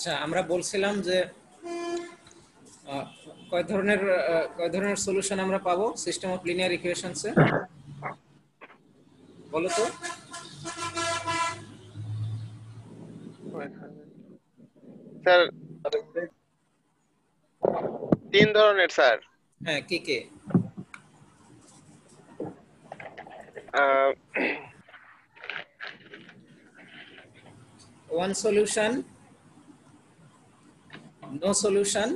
আচ্ছা, আমরা বলছিলাম যে আহ, কয় ধরনের সলিউশন আমরা পাবো সিস্টেম অফ লিনিয়ার ইকুয়েশনসে, বলো তো। স্যার 3 ধরনের স্যার। হ্যাঁ, কি কি? Ah, one solution, no solution,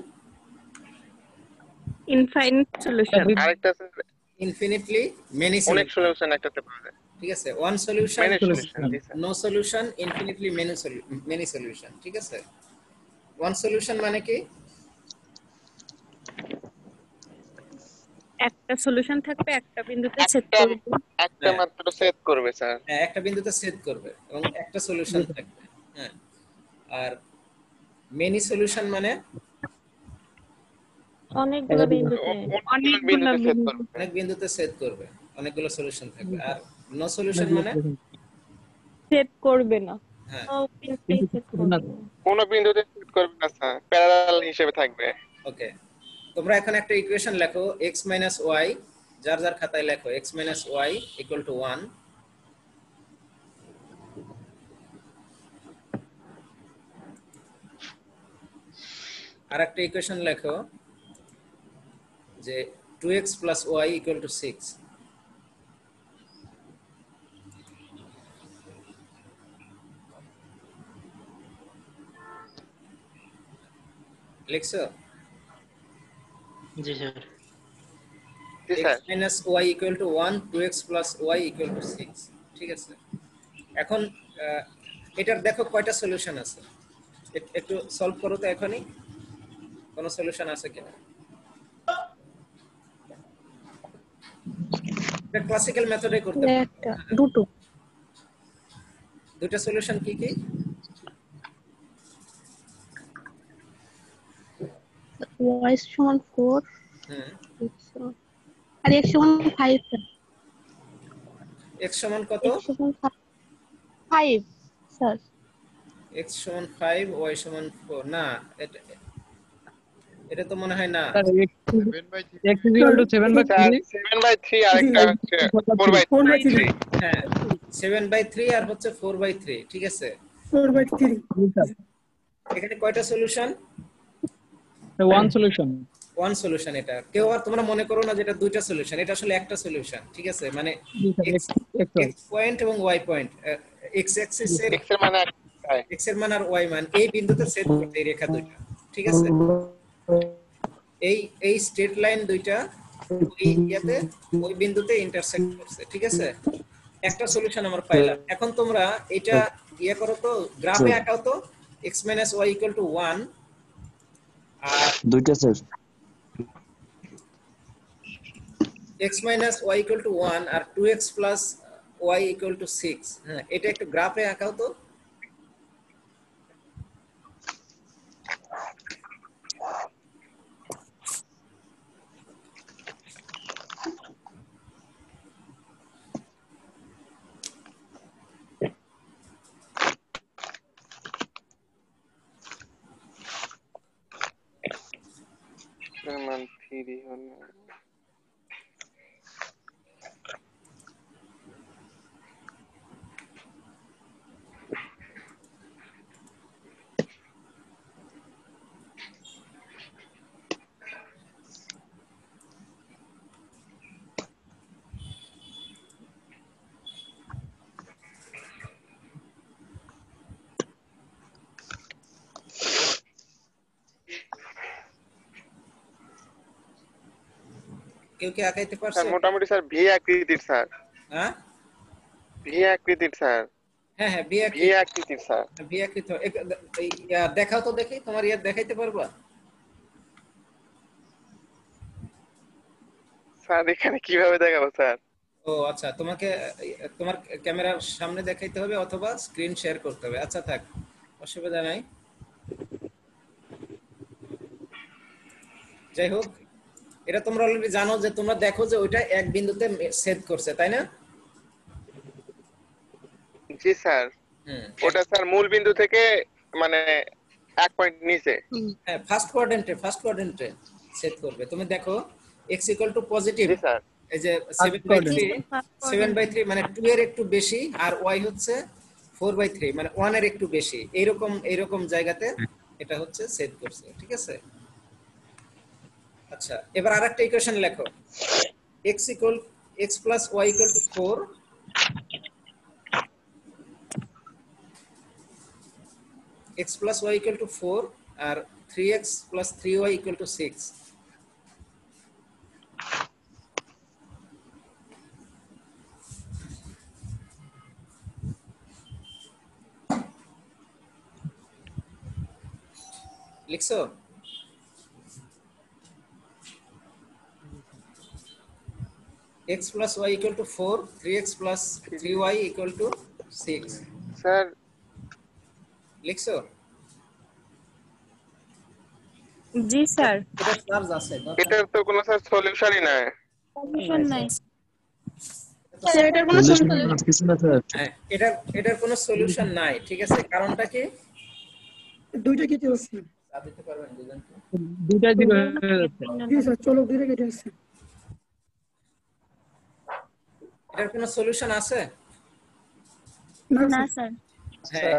infinite solution. আরেকটা স্যার ইনফিনিটলি মেনি অনেক সলিউশন। সলিউশন একটাতে পাওয়া যায়। ঠিক আছে, ওয়ান সলিউশন, মেনি সলিউশন, জি sir. No solution, infinitely many solution. ঠিক আছে, ওয়ান সলিউশন মানে কি? একটা সলিউশন থাকবে, একটা বিন্দুতে ছেদ একটা করবে। একটা হ্যাঁ, মাত্র সেট করবে স্যার। হ্যাঁ, একটা বিন্দুতে ছেদ করবে এবং একটা সলিউশন থাকবে। হ্যাঁ, আর মেনি সলিউশন মানে অনেকগুলো বিন্দুতে, অনেক অনেকগুলো বিন্দুতে সেট বিন্দু করবে। অনেক বিন্দুতে ছেদ করবে, অনেকগুলো সলিউশন থাকবে। আর নো সলিউশন মানে ছেদ করবে না, হ্যাঁ, ও বিন্দুতেই ছেদ করবে না। কোন বিন্দুতে সেট করবে না স্যার, প্যারালাল হিসেবে থাকবে। ওকে। তোমরা এখন একটা ইকুয়েশন লেখো x মাইনাস ওয়াই, যার যার খাতায় লেখো x minus Y equal to 1। আর একটা ইকুয়েশন লেখো যে 2x plus Y equal to 6। লিখছো? জি স্যার। জি x sir. Minus Y equal to 1, 2x plus Y equal to 6। ঠিক আছে, এখন এটার দেখো কয়টা সলিউশন আছে, একটু সলভ করো তো এখনই, কোনো সলিউশন আছে কিনা। এটা ক্লাসিক্যাল মেথডে করতে পারো। একটা, দুটো। দুটো সলিউশন কি কি? y সমান 4 হুম, আর x সমান 5 x সমান কত? x সমান 5 স্যার। x সমান 5, y সমান 4। না, এটা এটা তো মনে হয় না। Sir x equal to 7/3 sir 7/3 আরেকটা হচ্ছে 4/3। হ্যাঁ, 7/3 আর হচ্ছে 4/3। ঠিক আছে, 4/3 এখানে কয়টা solution? One solution. One solution. এটা কেউ আর তোমরা মনে করো না যে এটা দুইটা সলিউশন, এটা আসলে একটা সলিউশন। ঠিক আছে, মানে x পয়েন্ট এবং y পয়েন্ট, x অ্যাক্সিস এর x এর মানে একটাই। x এর মান আর y মান এই বিন্দুতে ছেদ করতে এই রেখা দুইটা। ঠিক আছে, এই এই স্ট্রেট লাইন দুইটা ওই ইয়াতে ওই বিন্দুতে ইন্টারসেক্ট করছে। ঠিক আছে, একটা সলিউশন আমরা পাইলাম। এখন তোমরা এটা ইয়া করো তো, গ্রাফে আঁকাও তো, x minus Y equal to 1 আর দুইটা sir x minus Y equal to 1 আর 2x plus Y equal to 6। হ্যাঁ, এটা একটু গ্রাফে আঁকাও তো। মান 3 হলো। কেউ কি আঁকাইতে পারছে? স্যার মোটামুটি স্যার ভি আকৃতির স্যার। হ্যাঁ ভি আকৃতির স্যার। হ্যাঁ হ্যাঁ, ভি আকৃতির স্যার। ভি আকৃতি। দেখাও তো দেখি, তোমার ইয়া দেখাইতে পারবা? স্যার এখানে কিভাবে দেখাবো স্যার? ও আচ্ছা, তোমাকে তোমার ক্যামেরার সামনে দেখাইতে হবে অথবা স্ক্রিন শেয়ার করতে হবে। আচ্ছা থাক, অসুবিধা নাই। যাই হোক, এটা তোমরা অলরেডি জানো যে তোমরা দেখো যে ওইটা এক বিন্দুতে ছেদ করছে, তাই না? জি স্যার। হুম, ওটা স্যার মূল বিন্দু থেকে মানে এক পয়েন্ট নিচে। হ্যাঁ ফার্স্ট কোয়াড্রেন্টে সেট করবে। তুমি দেখো x = পজিটিভ, জি স্যার। এই যে quadrant। 7/3 মানে 2 এর একটু বেশি, আর y হচ্ছে 4/3 মানে 1 এর একটু বেশি, এইরকম জায়গাতে এটা হচ্ছে সেট করছে, ঠিক আছে। আচ্ছা এবার আরেকটা ইকুয়েশন লেখো, x + y = 4, x + y = 4 আর 3x + 3y = 6। লিখছো? x + y = 4, 3x + 3y = 6। Sir লিখছো? জি স্যার। এটা চার্জ আছে এটার তো কোনো স্যার সলিউশনই নাই। সলিউশন নাই। স্যার এটার কোনো Solution সলিউশন আছে না স্যার? হ্যাঁ এটার কোনো সলিউশন নাই, ঠিক আছে। কারণটা কি? দুইটা কেটে যাচ্ছে। তা দিতে পারবেন দুজন তো? দুইটাই দিবে হয়ে যাচ্ছে। জি স্যার, চলো দুইটা কেটে যাচ্ছে। এটার কোনো সলিউশন আছে? না না স্যার, স্যার। হ্যাঁ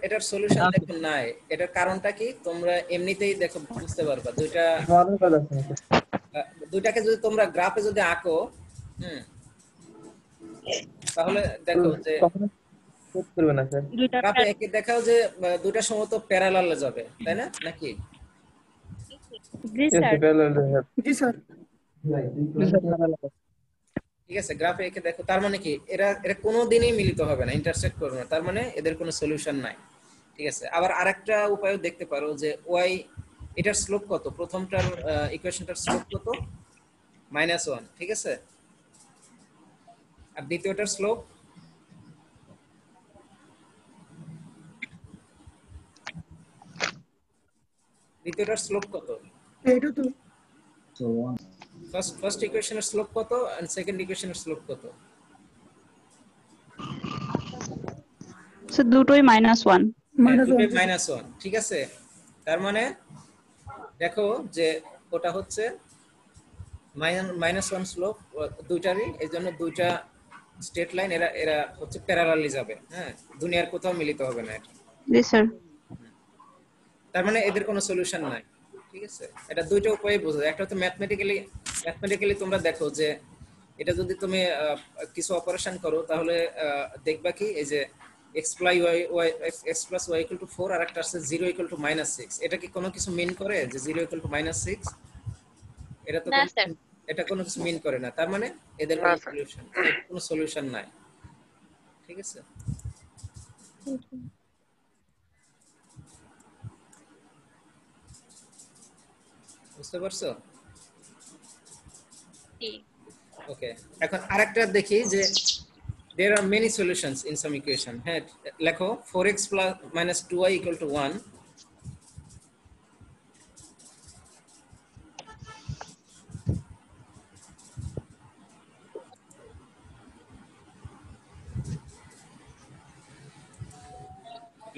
এটার সলিউশন আছে। দেখুন নাই। এটার কারণটা কি তোমরা এমনিতেই দেখো বুঝতে পারবা। দুইটাকে যদি তোমরা গ্রাফে যদি আঁকো, হুম, তাহলে দেখো যে দুইটা গ্রাফে এঁকে দেখাও যে দুইটা সম্ভবত প্যারালালে যাবে, তাই না নাকি? জি স্যার। জি স্যার। ঠিক আছে, গ্রাফে এঁকে দেখো। তার মানে কি এরা কোনোদিনই মিলিত হবে না, ইন্টারসেক্ট করবে না, তার মানে এদের কোনো সলিউশন নাই, ঠিক আছে। আবার আরেকটা উপায়ও দেখতে পারো যে y এটার স্লোপ কত, প্রথমটার ইকুয়েশনটার স্লোপ কত, -1, ঠিক আছে। আর দ্বিতীয়টার স্লোপ কত? এইটা তো ফার্স্ট ইকুয়েশনের স্লোপ কত এন্ড সেকেন্ড ইকুয়েশনের স্লোপ কত? স্যার দুটোই -1। -1। -1, ঠিক আছে। তার মানে দেখো যে ওটা হচ্ছে -1 স্লোপ দুইটারই, এই জন্য দুইটা স্ট্রেট লাইন এরা হচ্ছে প্যারালালি যাবে, হ্যাঁ, দুনিয়ার কোথাও মিলিত হবে না এটা। জি স্যার। তার মানে এদের কোনো সলিউশন নাই, ঠিক আছে। এটা দুইটা উপায়ে বোঝা যায়। একটা হচ্ছে ম্যাথমেটিক্যালি তোমরা দেখো যে এটা যদি তুমি কিছু অপারেশন করো তাহলে দেখবা কি এই যে x + y = 4 আর একটা আছে 0 = -6। এটা কি কোনো কিছু মিন করে যে 0 = -6? এটা তো এটা কোনো কিছু মিন করে না। তার মানে এদের না কোনো স্যার। সলিউশন নাই, ঠিক আছে। বুঝতে পারছো? ওকে, এখন আরেকটা দেখি যে there are many solutions in some equation. হ্যাঁ লেখো 4x - 2y = 1,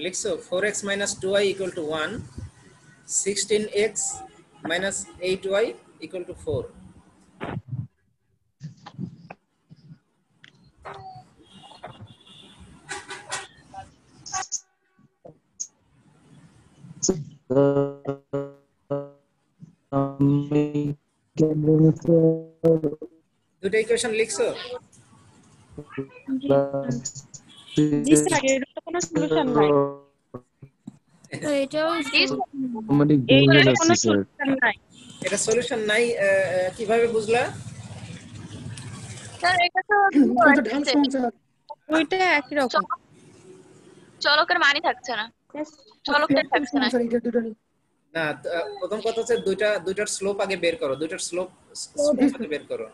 লিখছো 4x - 2y = 1, 16x - 8y = 4। দুটো ইকুয়েশন লিখছো? জি স্যার, এর তো কোনো সলিউশন নাই। তো এটাও এইটার কোনো সলিউশন নাই। এটা সলিউশন নাই, কিভাবে বুঝলা? স্যার এটা তো ওটা ঢাল সমান স্যার। ওইটা একই রকম। চলকের মানই থাকছে না, চলকটাই থাকছে না। স্যার এটা দুটোরই। না প্রথম কথা হচ্ছে দুইটার স্লোপ আগে বের করো, দুইটার স্লোপ আগে বের করো।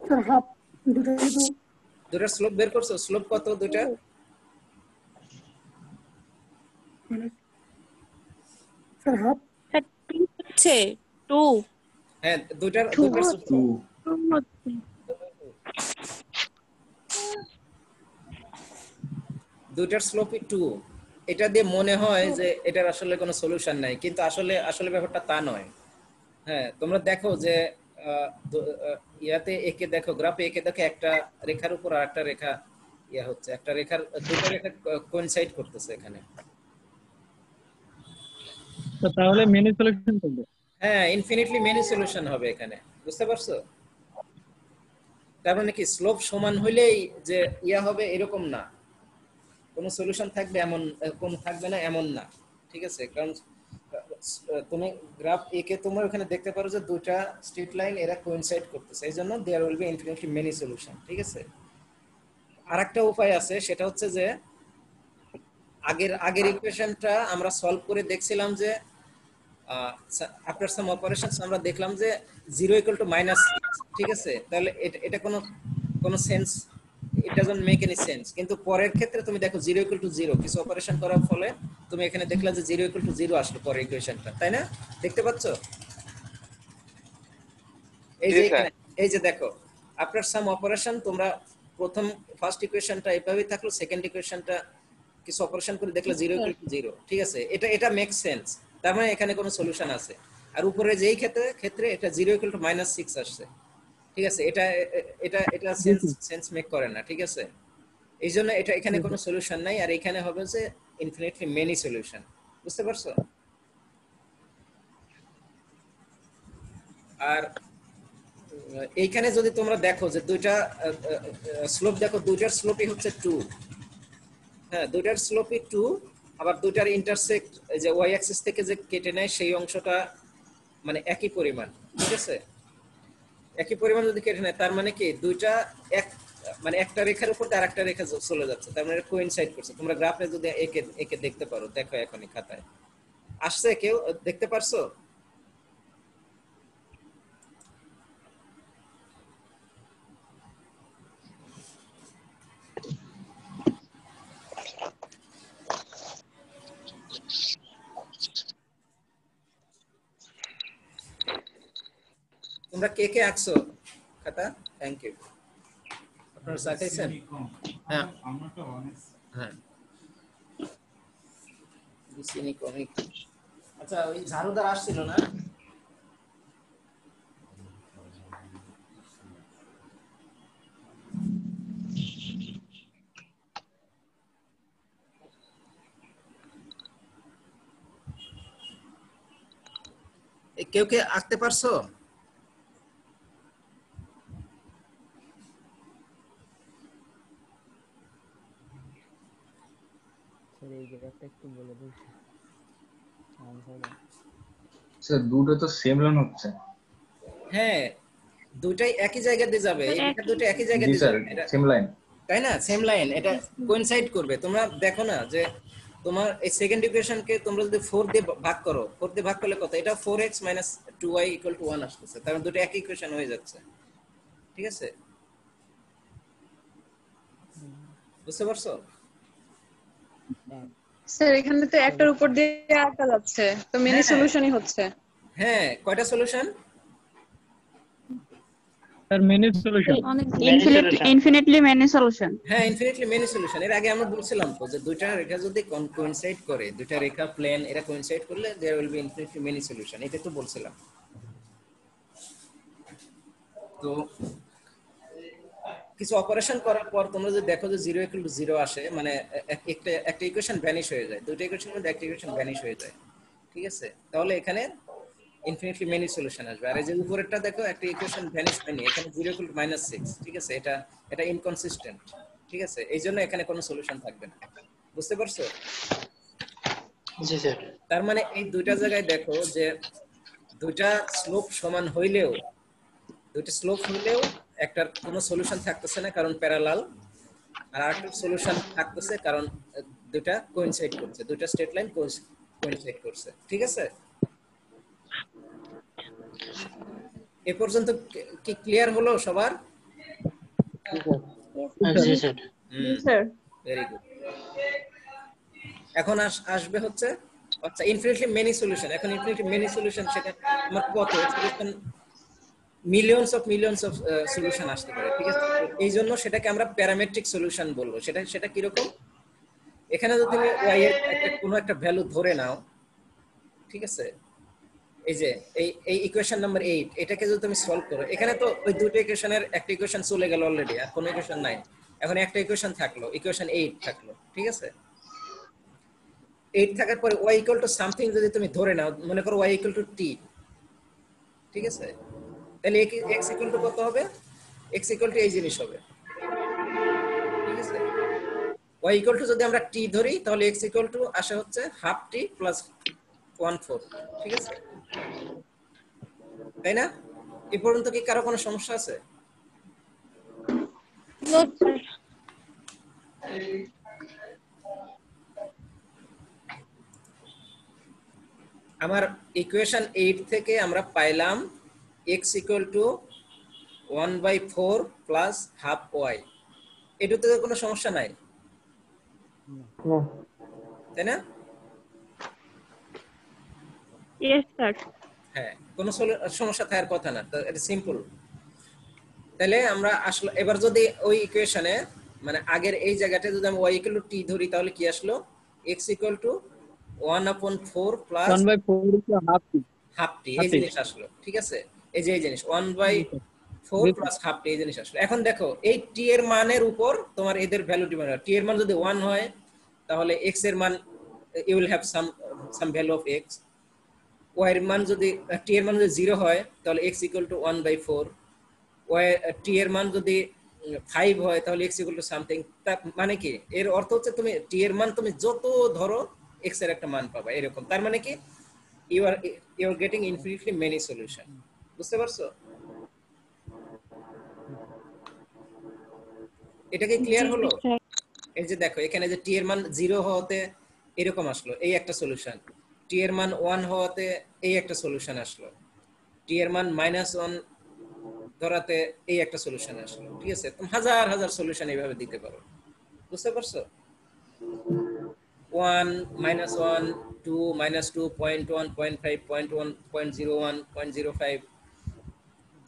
স্যার হাফ দুটোরই তো দুইটার স্লোপ বের করছো? স্লোপ কত দুইটা? Sir half. স্যার 2 হচ্ছে 2। হ্যাঁ দুইটার টু হচ্ছে। দুইটার স্লোপই 2। এটা দিয়ে মনে হয় যে এটার আসলে কোনো সলিউশন নাই, কিন্তু আসলে আসলে ব্যাপারটা তা নয়। হ্যাঁ, তোমরা দেখো যে ইয়াতে একে দেখো, গ্রাফে একে দেখো, একটা রেখার উপর আর একটা রেখা ইয়া হচ্ছে, একটা রেখার দুটো রেখা কোইনসাইড করতেছে এখানে। তো তাহলে মেনি সলিউশন করবে। হ্যাঁ, ইনফিনিটলি মেনি সলিউশন হবে এখানে, বুঝতে পারছো? তার মানে কি স্লোপ সমান হইলেই যে ইয়া হবে এরকম না, কোনো সলিউশন থাকবে এমন, কোন থাকবে না এমন না, ঠিক আছে? কারণ তুমি গ্রাফ এ কে তোমার ওখানে দেখতে পারো যে দুইটা স্ট্রেট লাইন এরা কোইনসাইড করতেছে, এই জন্য there will be infinitely many solution, ঠিক আছে? আরেকটা উপায় আছে, সেটা হচ্ছে যে আগের ইকুয়েশনটা আমরা সলভ করে দেখছিলাম যে আফটার সাম অপারেশনস আমরা দেখলাম যে 0 = -6, ঠিক আছে? তাহলে এটা কোনো sense, it doesn't make any sense. কিন্তু পরের ক্ষেত্রে তুমি দেখো 0 = 0, কিছু অপারেশন করার ফলে তুমি এখানে দেখলা যে 0 = 0 আসলো পরের ইকুয়েশনটা, তাই না? দেখতে পাচ্ছো? এই যে দেখো, আফটার সাম অপারেশন তোমরা ফার্স্ট ইকুয়েশনটা এভাবেই থাকলো, সেকেন্ড ইকুয়েশনটা কিছু অপারেশন করে দেখলে 0 = 0, ঠিক আছে? এটা মেক সেন্স, তার মানে এখানে কোনো সলিউশন আছে। আর উপরে যেই ক্ষেত্রে এটা 0 = -6 আসছে, ঠিক আছে? এটা এটা এটা সেন্স মেক করে না, ঠিক আছে? এই জন্য এটা এখানে কোনো সলিউশন নাই, আর এখানে হবে যে ইনফিনিটলি মেনি সলিউশন, বুঝতে পারছো? আর এইখানে যদি তোমরা দেখো যে দুইটা স্লোপ দেখো, দুইটার স্লোপই হচ্ছে 2। হ্যাঁ, দুইটার স্লোপই 2, আবার দুইটার ইন্টারসেক্ট যে ওয়াই অ্যাক্সিস থেকে যে কেটে নেয় সেই অংশটা মানে একই পরিমাণ, ঠিক আছে? একই পরিমাণ যদি কেটে নেয় তার মানে কি দুইটা মানে একটা রেখার উপর আর একটা রেখা চলে যাচ্ছে, তার মানে কোইনসাইড করছে। তোমরা গ্রাফে যদি একে দেখতে পারো, দেখো এখনই খাতায় আসছে, কেউ দেখতে পারছো? তোমরা কে আঁকছো খাতা? Thank you. আপনারা সাকাইছেন? হ্যাঁ, হ্যাঁ, বুঝিনি কমিক। আচ্ছা, ওই ঝাড়ুদার আসছিল না? কেউ কে আঁকতে পারছো? স্যার দুটো তো সেম লাইন হচ্ছে। হ্যাঁ, দুইটাই একই জায়গা দিয়ে যাবে, এটা দুটো একই জায়গা দিয়ে যাবে, এটা সেম লাইন, তাই না? সেম লাইন, এটা কোইনসাইড করবে। তোমরা দেখো না যে তোমার এই সেকেন্ড ইকুয়েশনকে তোমরা যদি 4 দিয়ে ভাগ করো, 4 দিয়ে ভাগ করলে কত? এটা 4x - 2y = 1 আসছে, তার মানে দুটো একই ইকুয়েশন হয়ে যাচ্ছে, ঠিক আছে? বুঝতে পারছো? স্যার এখানে তো একটার উপর দিয়ে আটকা যাচ্ছে, তো মেনি সলিউশনই হচ্ছে। হ্যাঁ, কয়টা solution? Sir many solution, infinitely many solution. হ্যাঁ, ইনফিনিটলি মেনি সলিউশন। এর আগে আমরা বলছিলাম তো যে দুইটা রেখা যদি কোইনসাইড করে, দুইটা রেখা প্লেন এরা কোইনসাইড করলে there will be infinitely many solution, এটা তো বলছিলাম। তো কিছু অপারেশন করার পর তোমরা যদি দেখো যে 0 = 0 আসে, মানে একটা ইকুয়েশন ভ্যানিশ হয়ে যায়, দুটো ইকুয়েশনের মধ্যে একটা ইকুয়েশন ভ্যানিশ হয়ে যায়, ঠিক আছে? তাহলে এখানে ইনফিনিটলি মেনি সলিউশন আসবে। আর এই যে উপরেরটা দেখো, একটা ইকুয়েশন ভ্যানিশ হয়নি, এখানে 0 = -6, ঠিক আছে? এটা ইনকনসিস্টেন্ট, ঠিক আছে? এই জন্য এখানে কোনো সলিউশন থাকবে না, বুঝতে পারছো? জি স্যার। তার মানে এই দুইটা জায়গায় দেখো যে দুইটা স্লোপ সমান হইলেও, একটার কোনো সলিউশন থাকতেছে না কারণ প্যারালাল, আর আরেকটার সলিউশন থাকতেছে কারণ দুইটা কোইনসাইড করছে, দুইটা স্ট্রেট লাইন কোইনসাইড করছে, ঠিক আছে? এ পর্যন্ত কি ক্লিয়ার হলো সবার? জি স্যার। Sir very good. এখন আসবে হচ্ছে আচ্ছা ইনফিনিটলি মেনি সলিউশন। এখন ইনফিনিটলি মেনি সলিউশন সেটা তোমার কত সলিউশন মিলিয়নস অফ সলিউশন আসতে পারে, ঠিক আছে? এই জন্য সেটাকে আমরা প্যারামেট্রিক সলিউশন বলবো। সেটা কিরকম, এখানে যদি তুমি y এর কোনো একটা ভ্যালু ধরে নাও, ঠিক আছে, এই যে এই ইকুয়েশন নাম্বার 8, এটাকে যদি তুমি সলভ করো, এখানে তো ওই দুটো ইকুয়েশনের একটা ইকুয়েশন চলে গেল অলরেডি, আর কোনো ইকুয়েশন নাই, এখন একটা ইকুয়েশন থাকলো, ইকুয়েশন 8 থাকলো, ঠিক আছে? 8 থাকার পরে y ইকুয়াল টু সামথিং যদি তুমি ধরে নাও, মনে করো y ইকুয়াল টু t, ঠিক আছে, তাহলে x ইকুয়াল টু কত হবে? x ইকুয়াল টু এই জিনিস হবে, ঠিক আছে? y ইকুয়াল টু যদি আমরা t ধরি, তাহলে x ইকুয়াল টু আসে হচ্ছে হাফ t প্লাস 1/4, ঠিক আছে, তাই না? এই পর্যন্ত কি কারো কোনো সমস্যা আছে? আমার ইকুয়েশন 8 থেকে আমরা পাইলাম x equal to 1/4 plus half y, এটাতে কোনো সমস্যা নাই, তাই না? Yes sir. হ্যাঁ, কোনো সমস্যা থাকার কথা না, তো এটা সিম্পল। তাহলে আমরা আসলে এবার যদি ওই ইকুয়েশনে মানে আগের এই জায়গাটা যদি আমি y ইকুয়াল টু t ধরি, তাহলে কি আসলো? x equal to 1/4 plus 1/4 half t, এই জিনিস আসলো, ঠিক আছে? এই যে এই জিনিস 1/4 প্লাস হাফ t, এই জিনিস আসলো। এখন দেখো এই t এর মানের উপর তোমার এদের ভ্যালু ডিপেন্ড করে। t এর মান যদি 1 হয়, তাহলে x এর মান you will have some value of x, y এর মান যদি t এর মান যদি 0 হয়, তাহলে x equal to 1/4, y t এর মান যদি 5 হয়, তাহলে x ইকুয়াল টু সামথিং। মানে কি, এর অর্থ হচ্ছে তুমি t এর মান তুমি যত ধরো x এর একটা মান পাবা, এরকম। তার মানে কি, you are getting infinitely many solution, বুঝতে পারছো? এটা কি ক্লিয়ার হলো? এই যে দেখো এখানে যে t এর মান 0 হওয়াতে এরকম আসলো, এই একটা সলিউশন, t এর মান 1 হওয়াতে এই একটা সলিউশন আসলো, t এর মান -1 ধরাতে এই একটা সলিউশন আসলো, ঠিক আছে? তুমি হাজার হাজার সলিউশন এইভাবে দিতে পারো, বুঝতে পারছো? 1 -1 2 -2 0.1 0.5 0.1 0.01 0.05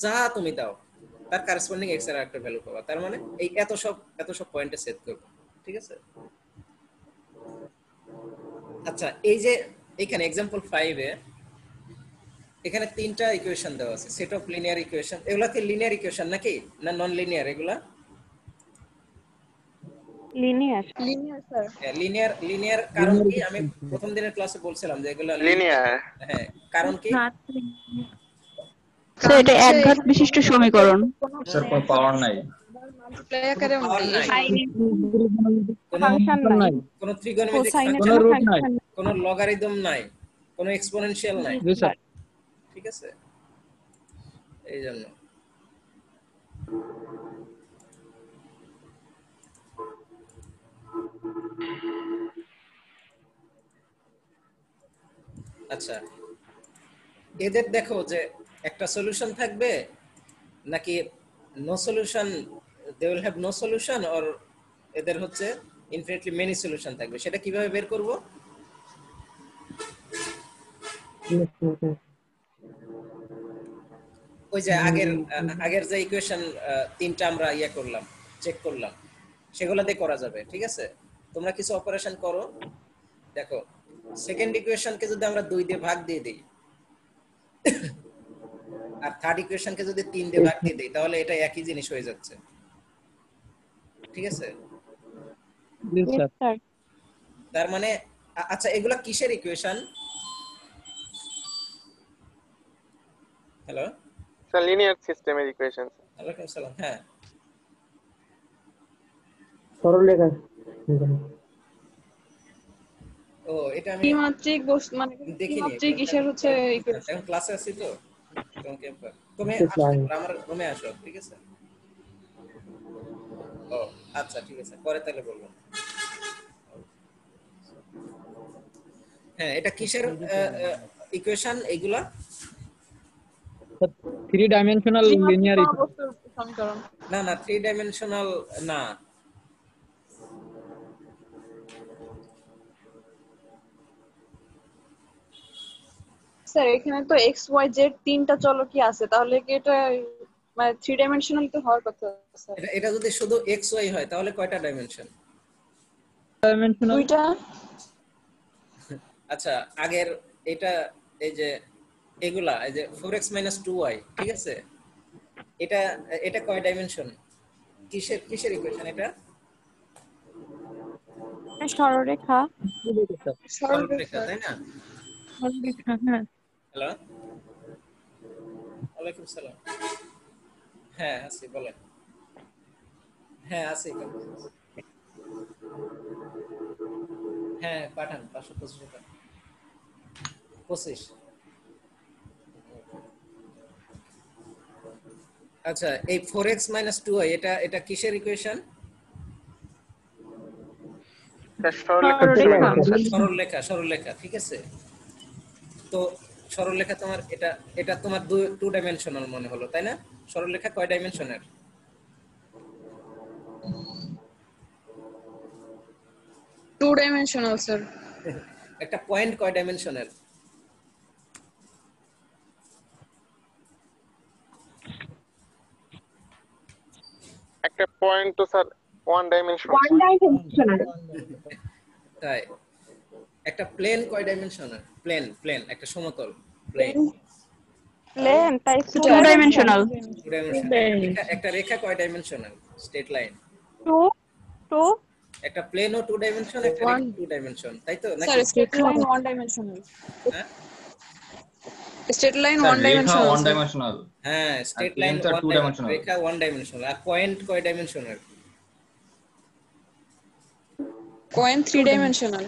যা তুমি দাও, তার করেসপন্ডিং x এর একটা ভ্যালু পাবা। তার মানে এই এত সব পয়েন্টে সেট করব, ঠিক আছে? আচ্ছা, এই যে এখানে एग्जांपल 5 এ এখানে তিনটা ইকুয়েশন দেওয়া আছে, সেট অফ লিনিয়ার ইকুয়েশন। এগুলা কি লিনিয়ার ইকুয়েশন নাকি না নন লিনিয়ার? এগুলা লিনিয়ার। Linear sir. লিনিয়ার কারণ কি? আমি প্রথম দিনের ক্লাসে বলছিলাম যে এগুলা লিনিয়ার। হ্যাঁ, কারণ কি? স্যার এটা একঘাত বিশিষ্ট সমীকরণ। স্যার কোনো পাওয়ার নাই। মাল্টিপ্লাই আকারে পাওয়ার নাই, ফাংশন নাই, কোনো ত্রিকোণমিতিক কোসাইনের কোনো রুট নাই। কোনো লগারিদম নাই, কোনো এক্সপোনেনশিয়াল নাই, জি স্যার। ঠিক আছে? এই জন্য আচ্ছা, এদের দেখো যে একটা সলিউশন থাকবে নাকি no solution, they will have no solution, or এদের হচ্ছে ইনফিনিটলি মেনি সলিউশন থাকবে। সেটা কিভাবে বের করব? ওই যে আগের যে ইকুয়েশন তিনটা আমরা করলাম, চেক করলাম, সেগুলো দিয়ে করা যাবে, ঠিক আছে? তোমরা কিছু অপারেশন করো, দেখো সেকেন্ড ইকুয়েশনকে যদি আমরা 2 দিয়ে ভাগ দিয়ে দিই আর থার্ড ইকুয়েশনকে যদি 3 দিয়ে ভাগ দিয়ে দিই, তাহলে এটা একই জিনিস হয়ে যাচ্ছে, ঠিক আছে? জি স্যার। তার মানে আচ্ছা, এগুলা কিসের ইকুয়েশন? হ্যালো, স্যার লিনিয়ার সিস্টেমের ইকুয়েশন। ওয়ালাইকুম সালাম। হ্যাঁ, সরলরেখা। ও এটা আমি ত্রিমাত্রিক মানে দেখিনি, ত্রিমাত্রিক ইসের হচ্ছে এখন ক্লাসে আছি তো। তুমি আমার রুমে আসো, ঠিক আছে? ও আচ্ছা, ঠিক আছে, পরে তাহলে বলবো। হ্যাঁ, এটা কিসের ইকুয়েশন এগুলা? 3 ডাইমেনশনাল লিনিয়ার সমীকরণ। না না, 3 ডাইমেনশনাল না। স্যার এখানে তো এক্স ওয়াই জেড তিনটা চলকই আছে, তাহলে কি এটা মানে 3 ডাইমেনশনাল তো হওয়ার কথা স্যার। এটা যদি শুধু এক্স ওয়াই হয় তাহলে কয়টা ডাইমেনশন? ডাইমেনশনাল। দুইটা। আচ্ছা আগের এটা এই যে এগুলা এই যে 4x 2y, ঠিক আছে, এটা এটা কয় ডাইমেনশন? কিসের ইকুয়েশন এটা? সরলরেখা। সরলরেখা, তাই না? সরলরেখা, হ্যাঁ। হ্যালো, ওয়ালাইকুম সালাম। হ্যাঁ আছি, বলেন। হ্যাঁ আছি। হ্যাঁ পাঠান 525 টাকা 25। আচ্ছা এই 4x 2y এটা কিসের ইকুয়েশন? সরলরেখা, ঠিক আছে। তো সরলরেখা তোমার এটা তোমার 2 ডাইমেনশনাল মনে হলো, তাই না? সরলরেখা কয় ডাইমেনশনের? 2 ডাইমেনশনাল স্যার। একটা পয়েন্ট কয় ডাইমেনশনের? একটা পয়েন্ট তো স্যার 1 ডাইমেনশন। তাই একটা প্লেন কয় ডাইমেনশনাল? প্লেন একটা সমতল প্লেন। প্লেন তাই 2 ডাইমেনশনাল। একটা রেখা কয় ডাইমেনশনাল? Straight line. 2 একটা প্লেনও 2 ডাইমেনশন, একটা রেখা 2 ডাইমেনশন, তাই তো নাকি? Sir straight line 1 dimensional. হ্যাঁ স্ট্রেট লাইন স্যার 1 রেখা ডাইমেনশনাল। 1 ডাইমেনশনাল। হ্যাঁ স্ট্রেট লাইন plane তো 2 dimensional। রেখা 1 ডাইমেনশনাল। আর পয়েন্ট কয় ডাইমেনশনাল? Point 3 dimensional.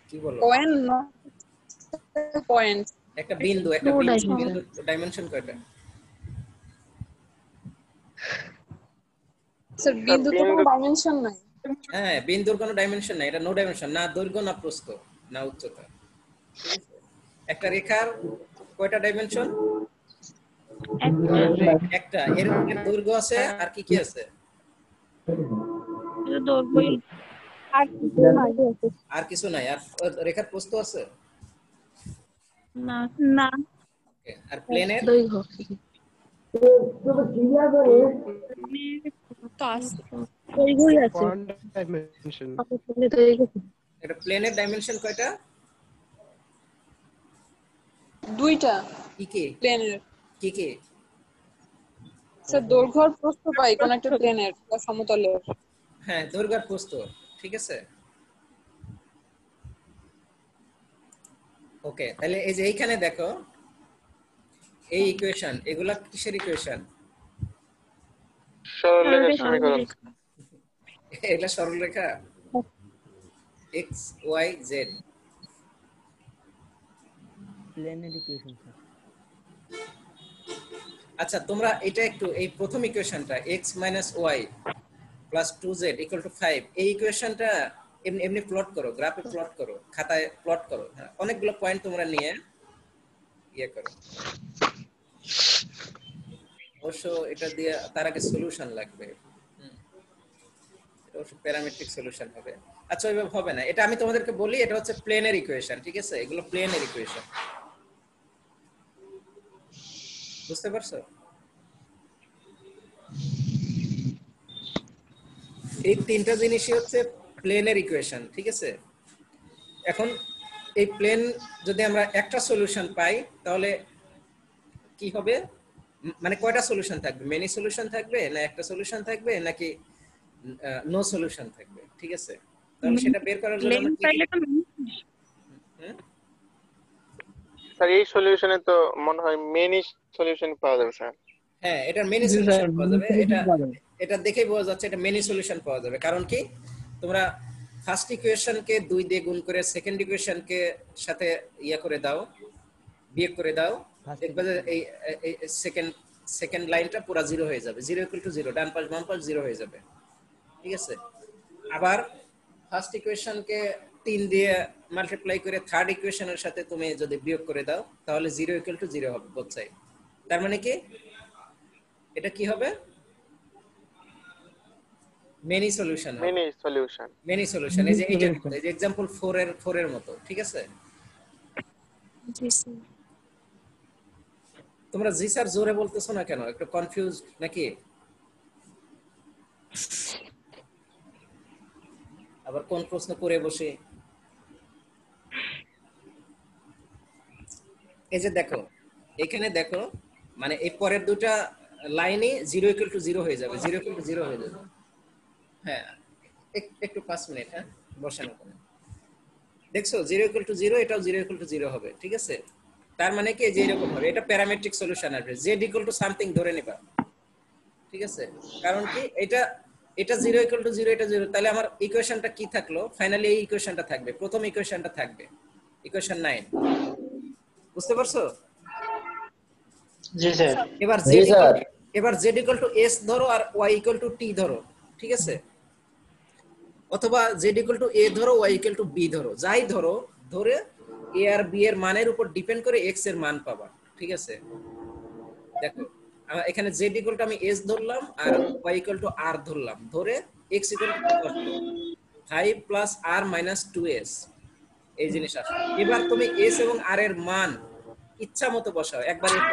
কি বলো? পয়েন্ট একটা বিন্দু ডাইমেনশন কয়টা? স্যার বিন্দু তো কোনো ডাইমেনশন নাই। হ্যাঁ বিন্দুর কোনো ডাইমেনশন নাই, এটা নো ডাইমেনশন, না দৈর্ঘ্য না প্রস্থ না উচ্চতা। একটা রেখার কয়টা ডাইমেনশন? একটা। এর দৈর্ঘ্য আছে আর কি আছে? দৈর্ঘ্য আর কিছু নাই। আর রেখার প্রস্থ আছে? না না। আর প্লেনের দৈর্ঘ্য তো আছে, দৈর্ঘ্যই আছে। এটা প্লেনের ডাইমেনশন কয়টা? দুইটা। কি প্লেনের কি? স্যার দৈর্ঘ্য আর প্রস্থ পাই কোন একটা প্লেনের বা সমতলের। হ্যাঁ দৈর্ঘ্য আর প্রস্থ, ঠিক আছে। ওকে, তাহলে এই যে এইখানে দেখো এই ইকুয়েশন, এগুলা কিসের ইকুয়েশন? সরলরেখার সমীকরণ। এটা সরলরেখা x y z প্লেনের ইকুয়েশন স্যার। আচ্ছা তোমরা এটা একটু এই প্রথম ইকুয়েশনটা x y + 2z = 5, এই ইকুয়েশনটা এমনি প্লট করো, গ্রাফে প্লট করো, খাতায় প্লট করো। হ্যাঁ অনেকগুলো পয়েন্ট তোমরা নিয়ে করো। অবশ্য এটা দিয়ে তার আগে সলিউশন লাগবে, এটা অবশ্য প্যারামেট্রিক সলিউশন হবে। আচ্ছা ওইভাবে হবে না, এটা আমি তোমাদেরকে বলি, এটা হচ্ছে প্লেনের ইকুয়েশন, ঠিক আছে। এগুলো প্লেনের ইকুয়েশন, বুঝতে পারছো? এই তিনটা জিনিসই হচ্ছে প্লেনের ইকুয়েশন, ঠিক আছে। এখন এই প্লেন যদি আমরা একটা সলিউশন পাই তাহলে কি হবে, মানে কয়টা সলিউশন থাকবে? মেনি সলিউশন থাকবে না একটা সলিউশন থাকবে নাকি নো সলিউশন থাকবে, ঠিক আছে। তাহলে সেটা বের করার জন্য আমরা স্যার এই সলিউশনে তো মনে হয় মেনি সলিউশন পাওয়া যাবে স্যার। হ্যাঁ এটা মেনি সলিউশন পাওয়া যাবে। এটা দেখেই বোঝা যাচ্ছে এটা মেনি সলিউশন পাওয়া যাবে। কারণ কি, তোমরা ফার্স্ট ইকুয়েশনকে 2 দিয়ে গুণ করে সেকেন্ড ইকুয়েশনকে সাথে করে দাও, বিয়োগ করে দাও, দেখবে যে এই সেকেন্ড লাইনটা পুরো 0 হয়ে যাবে। 0 = 0, ডান পাশ বাম পাশ 0 হয়ে যাবে, ঠিক আছে। আবার ফার্স্ট ইকুয়েশনকে 3 দিয়ে মাল্টিপ্লাই করে থার্ড ইকুয়েশনের সাথে তুমি যদি বিয়োগ করে দাও তাহলে 0 = 0 হবে বোথ সাইড। তার মানে কি এটা কি হবে? মেনি সলিউশন হবে। মেনি সলিউশন এই যে এক্সাম্পল 4 এর মতো, ঠিক আছে। জি স্যার। তোমরা জি স্যার জোরে বলতেছো না কেন? একটু কনফিউজ নাকি? আবার কোন প্রশ্ন করে বসে? এই যে দেখো, এখানে দেখো, মানে এই পরের দুটা লাইনে 0 = 0 হয়ে যাবে, 0 = 0 হয়ে যাবে। হ্যাঁ, একটু 5 মিনিট, হ্যাঁ বসানো করে দেখছো 0 = 0, এটাও 0 = 0 হবে, ঠিক আছে? তার মানে কি যে এরকম হবে, এটা প্যারামেট্রিক সলিউশন আসবে, z = সামথিং ধরে নিবা, ঠিক আছে? কারণ কি এটা 0 = 0, এটা 0, তাহলে আমার ইকুয়েশনটা কি থাকলো? ফাইনালি এই ইকুয়েশনটা থাকবে, প্রথম ইকুয়েশনটা থাকবে, ইকুয়েশন 9। বুঝতে পারছো? জি স্যার। এবার z = s ধরো আর y = t ধরো, ঠিক আছে? অথবা z = a ধরো, y = b ধরো, যাই ধরো, ধরে a আর b এর মানের উপর ডিপেন্ড করে x এর মান পাবা, ঠিক আছে? দেখো এখানে z = আমি s ধরলাম আর y = r ধরলাম, ধরে x = 5 + r - 2s, এই জিনিস আসবে। এবার তুমি s এবং r এর মান ইচ্ছা মতো বসাও, একবার s এর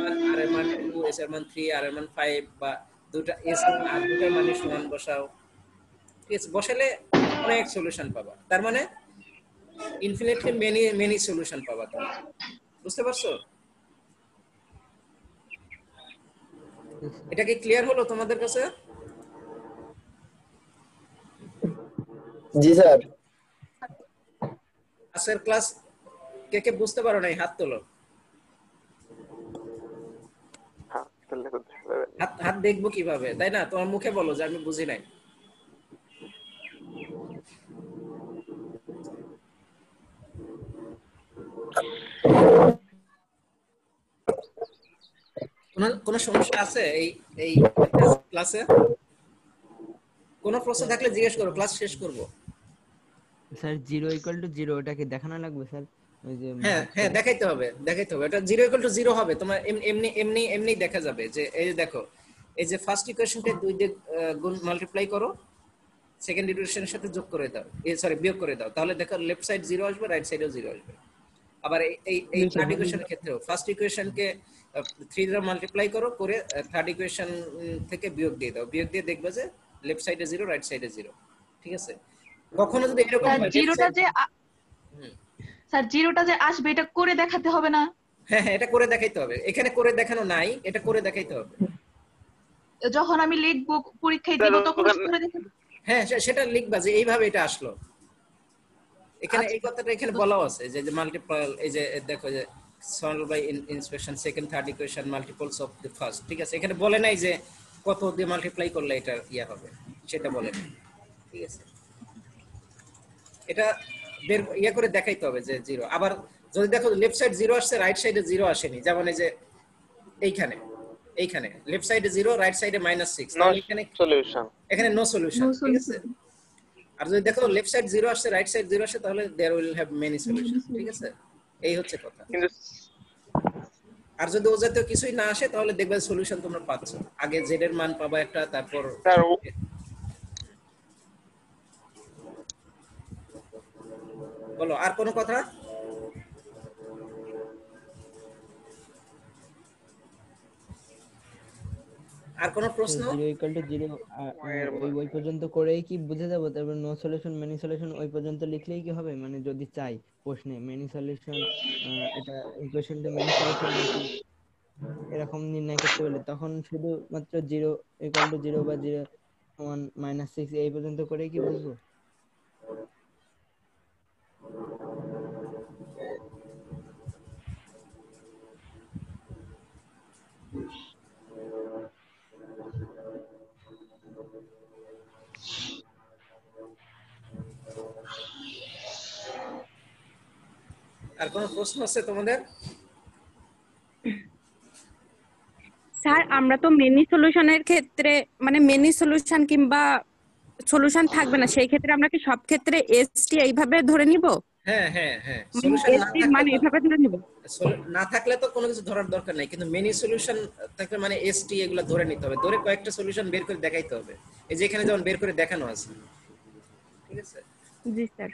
মান 1, r এর মান 2, s এর মান 3, r এর মান 5, বা দুটো s এবং r দুটার মানে সমান বসাও, ঠিক আছে? বসালে অনেক সলিউশন পাবা, তার মানে ইনফিনিটলি মেনি সলিউশন পাবা তুমি। বুঝতে পারছো? এটা কি ক্লিয়ার হলো তোমাদের কাছে? জি স্যার। আজকের ক্লাস কে কে বুঝতে পারো নাই হাত তোলো। হাত দেখবো কিভাবে, তাই না? তোমার মুখে বলো যে আমি বুঝি নাই। কোন সমস্যা আছে এই ক্লাসে? কোন প্রশ্ন থাকলে জিজ্ঞেস করো, ক্লাস শেষ করব। স্যার 0 = 0 ওটা কি দেখানো লাগবে স্যার? ওই যে হ্যাঁ হ্যাঁ, দেখাইতে হবে। এটা 0 = 0 হবে, তোমার এমনি দেখা যাবে যে এই যে দেখো, এই যে ফার্স্ট ইকুয়েশনটা 2 দিয়ে গুণ মাল্টিপ্লাই করো, সেকেন্ড ইকুয়েশনের সাথে যোগ করে দাও, বিয়োগ করে দাও, তাহলে দেখো লেফট সাইড 0 আসবে, রাইট সাইডেও 0 আসবে। আবার এই থার্ড ইকুয়েশনের ক্ষেত্রেও ফার্স্ট ইকুয়েশনকে 3 দ্বারা মাল্টিপ্লাই করো, করে থার্ড ইকুয়েশন থেকে বিয়োগ দিয়ে দাও, বিয়োগ দিয়ে দেখবে যে লেফট সাইডে 0, রাইট সাইডে 0, ঠিক আছে? কখনো যদি এরকম হয় স্যার জিরোটা যে আসবে এটা করে দেখাতে হবে না? হ্যাঁ হ্যাঁ, এটা করে দেখাইতে হবে, এখানে করে দেখানো নাই, এটা করে দেখাইতে হবে। যখন আমি লিখবো পরীক্ষায় দিব তখন করে দেখাবো। হ্যাঁ সেটা লিখবা যে এইভাবে এটা আসলো, এখানে এই কথাটা এখানে বলাও আছে যে মাল্টিপল, এই যে দেখো যে solve by inspection second third equation multiples of the first, ঠিক আছে? এখানে বলে নাই যে কত দিয়ে মাল্টিপ্লাই করলে এটা ইয়া হবে, সেটা বলে নাই, ঠিক আছে? এটা বের ইয়া করে দেখাইতে হবে যে 0। আবার যদি দেখো লেফট সাইড 0 আসছে, রাইট সাইডে 0 আসেনি, যেমন এই যে এইখানে লেফট সাইডে 0, রাইট সাইডে -6, তাহলে এখানে নো সলিউশন, ঠিক আছে? আর যদি দেখো লেফট সাইড 0 আসছে, রাইট সাইড 0 আসে, তাহলে there will have many solution, ঠিক আছে? এই হচ্ছে কথা। আর যদি ও জাতীয় কিছুই না আসে, তাহলে দেখবে সলিউশন তোমরা পাচ্ছ, আগে z এর মান পাবা একটা, তারপর বলো আর কোনো কথা? আর কোনো প্রশ্ন? 0 = 0 ওই পর্যন্ত করেই কি বুঝে যাব? তারপর নো সলিউশন মেনি সলিউশন ওই পর্যন্ত লিখলেই কি হবে? মানে যদি চাই প্রশ্নে মেনি সলিউশন, এটা ইকুয়েশনটা মেনি সলিউশন নাকি এরকম নির্ণয় করতে বলে, তখন শুধু মাত্র 0 = 0 বা 0 - 6 এই পর্যন্ত করেই কি বুঝবো? আর কোনো প্রশ্ন আছে তোমাদের? স্যার আমরা তো মেনি সলিউশনের ক্ষেত্রে মানে মেনি সলিউশন কিংবা সলিউশন থাকবে না, সেই ক্ষেত্রে আমরা কি সব ক্ষেত্রে এসটি এইভাবে ধরে নিব? হ্যাঁ হ্যাঁ হ্যাঁ, সলিউশন না থাকলে মানে এইভাবে ধরে নিব, না থাকলে তো কোনো কিছু ধরার দরকার নাই, কিন্তু মেনি সলিউশন থাকলে মানে এসটি এগুলো ধরে নিতে হবে, ধরে কয়েকটা সলিউশন বের করে দেখাইতে হবে, এই যে এখানে যেমন বের করে দেখানো আছে, ঠিক আছে? জি স্যার।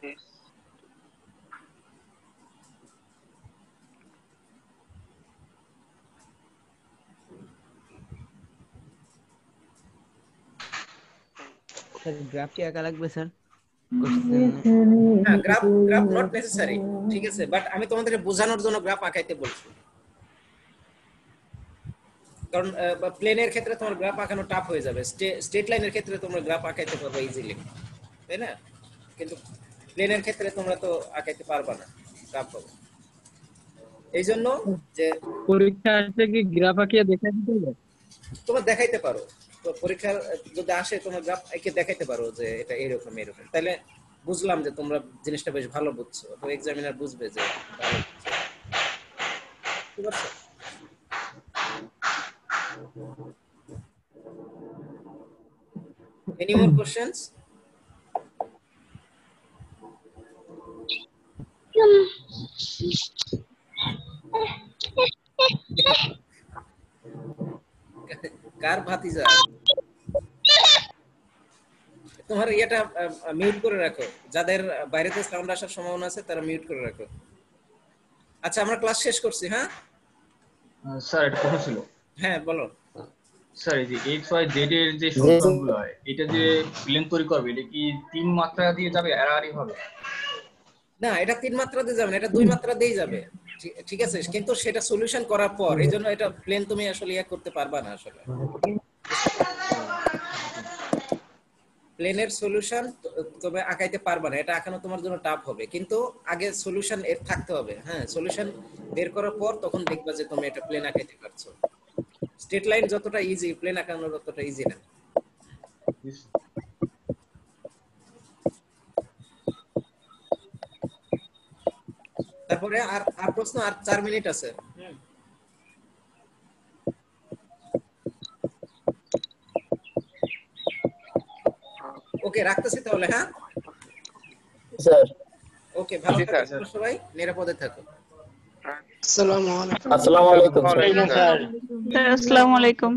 স্যার গ্রাফ কি একা লাগবে স্যার? হ্যাঁ, গ্রাফ নট নেসেসারি, ঠিক আছে, বাট আমি তোমাদেরকে বোঝানোর জন্য গ্রাফ আঁকাইতে বলছি। কারণ প্লেনের ক্ষেত্রে তোমার গ্রাফ আঁকানো টাফ হয়ে যাবে, স্ট্রেট লাইনের ক্ষেত্রে তোমরা গ্রাফ আঁকাইতে পারবে ইজিলি, তাই না? কিন্তু প্লেনের ক্ষেত্রে তোমরা তো আঁকাইতে পারবা না, টাফ হবে। এই জন্য যে পরীক্ষা আসলে কি গ্রাফ আঁকিয়ে দেখাই দিতে হবে? তোমরা দেখাইতে পারো, তো পরীক্ষার যদি আসে তোমরা গ্রাফ এঁকে দেখাইতে পারো যে এটা এরকম এরকম, তাহলে বুঝলাম যে তোমরা জিনিসটা বেশ ভালো বুঝছো, তো এক্সামিনার বুঝবে যে ভালো বুঝছো। ঠিক আছে? Any more questions? কার ভাতিজা? তোমার এটা মিউট করে রাখো, যাদের বাইরেতে সাউন্ড আসার সম্ভাবনা আছে তারা মিউট করে রাখো। আচ্ছা, আমরা ক্লাস শেষ করছি। হ্যাঁ স্যার, এটা কথা ছিল। হ্যাঁ বলো স্যার, এই যে এক্স ওয়াই জেড এর যে সমীকরণগুলো হয়, এটা যে প্লেন তৈরি করবে, এটা কি 3 মাত্রা দিয়ে যাবে, এরআরই হবে? না, এটা 3 মাত্রা দিয়ে যাবে না, এটা 2 মাত্রা দিয়েই যাবে, ঠিক আছে, কিন্তু সেটা সলিউশন করার পর, এইজন্য এটা প্লেন তুমি আসলে ইয়া করতে পারবা না আসলে। প্লেনের সলিউশন তবে আঁকাইতে পারবা না, এটা আঁকানো তোমার জন্য টাফ হবে, কিন্তু আগে সলিউশন এর থাকতে হবে। হ্যাঁ, সলিউশন বের করার পর তখন দেখবা যে তুমি এটা প্লেন আঁকাইতে পারছো। স্ট্রেট লাইন যতটা ইজি, প্লেন আঁকানো ততটা ইজি না। তারপরে আর প্রশ্ন, আর 4 মিনিট আছে। ওকে, রাখতেছি তাহলে। হ্যাঁ স্যার। ওকে, ভালো থাকো সবাই, নিরাপদে থাকো। আসসালামু আলাইকুম। আসসালামু আলাইকুম স্যার। আসসালামু আলাইকুম।